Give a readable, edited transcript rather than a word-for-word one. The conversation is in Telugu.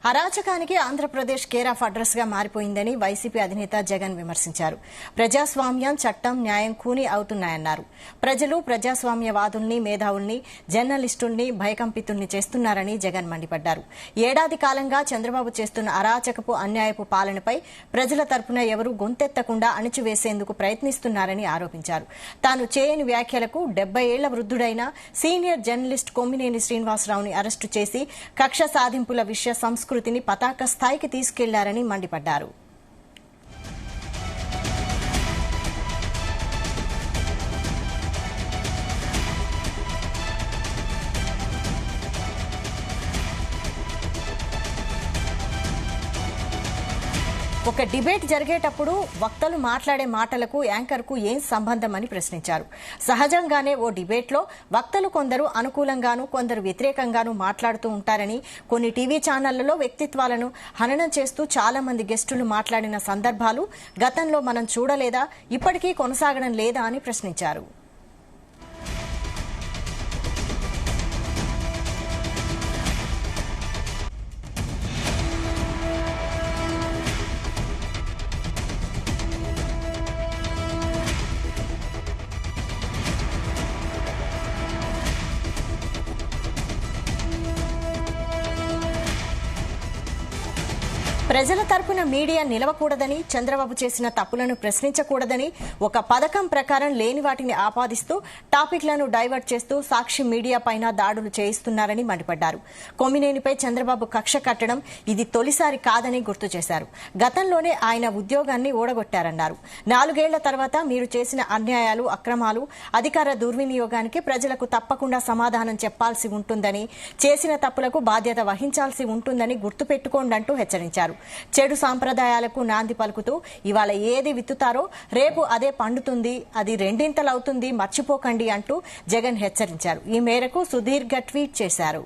అరాచకానికి ఆంధ్రప్రదేశ్ కేర్ ఆఫ్ అడ్రస్ గా మారిపోయిందని వైసీపీ అధినేత జగన్ విమర్శించారు. ప్రజాస్వామ్యం, చట్టం, న్యాయం ఖూనీ అవుతున్నాయన్నారు. ప్రజలు ప్రజాస్వామ్యవాదుల్ని, మేధావుల్ని, జర్నలిస్టుల్ని భయకంపితుల్ని చేస్తున్నారని జగన్ మండిపడ్డారు. ఏడాది కాలంగా చంద్రబాబు చేస్తున్న అరాచకపు, అన్యాయపు పాలనపై ప్రజల తరపున ఎవరూ గొంతెత్తకుండా అణిచివేసేందుకు ప్రయత్నిస్తున్నారని ఆరోపించారు. తాను చేయని వ్యాఖ్యలకు 70 ఏళ్ల వృద్ధుడైన సీనియర్ జర్నలిస్ట్ కొమ్మినేని శ్రీనివాసరావుని అరెస్టు చేసి కక్ష సాధింపుల విషయ సంస్కృతిని పతాక స్థాయికి తీసుకెళ్లారని మండిపడ్డారు. ఒక డిబేట్ జరిగేటప్పుడు వక్తలు మాట్లాడే మాటలకు యాంకర్కు ఏం సంబంధం అని ప్రశ్నించారు. సహజంగానే ఓ డిబేట్లో వక్తలు కొందరు అనుకూలంగానూ కొందరు వ్యతిరేకంగానూ మాట్లాడుతూ ఉంటారని, కొన్ని టీవీ ఛానళ్లలో వ్యక్తిత్వాలను హననం చేస్తూ చాలా మంది గెస్టులు మాట్లాడిన సందర్భాలు గతంలో మనం చూడలేదా, ఇప్పటికీ కొనసాగడం లేదా అని ప్రశ్నించారు. ప్రజల తరపున మీడియా నిలవకూడదని, చంద్రబాబు చేసిన తప్పులను ప్రశ్నించకూడదని, ఒక పథకం ప్రకారం లేని వాటిని ఆపాదిస్తూ టాపిక్లను డైవర్ట్ చేస్తూ సాక్షి మీడియా పైన దాడులు చేయిస్తున్నారని మండిపడ్డారు. కొమ్మినేనిపై చంద్రబాబు కక్ష కట్టడం ఇది తొలిసారి కాదని గుర్తు చేశారు. గతంలోనే ఆయన ఉద్యోగాన్ని ఓడగొట్టారన్నారు. 4 ఏళ్ల తర్వాత మీరు చేసిన అన్యాయాలు, అక్రమాలు, అధికార దుర్వినియోగానికి ప్రజలకు తప్పకుండా సమాధానం చెప్పాల్సి ఉంటుందని, చేసిన తప్పులకు బాధ్యత వహించాల్సి ఉంటుందని గుర్తుపెట్టుకోండంటూ హెచ్చరించారు. చెడు సాంప్రదాయాలకు నాంది పలుకుతూ ఇవాళ ఏది విత్తుతారో రేపు అదే పండుతుంది, అది రెండింతలవుతుంది, మర్చిపోకండి అంటూ జగన్ హెచ్చరించారు. ఈ మేరకు సుదీర్ఘ ట్వీట్ చేశారు.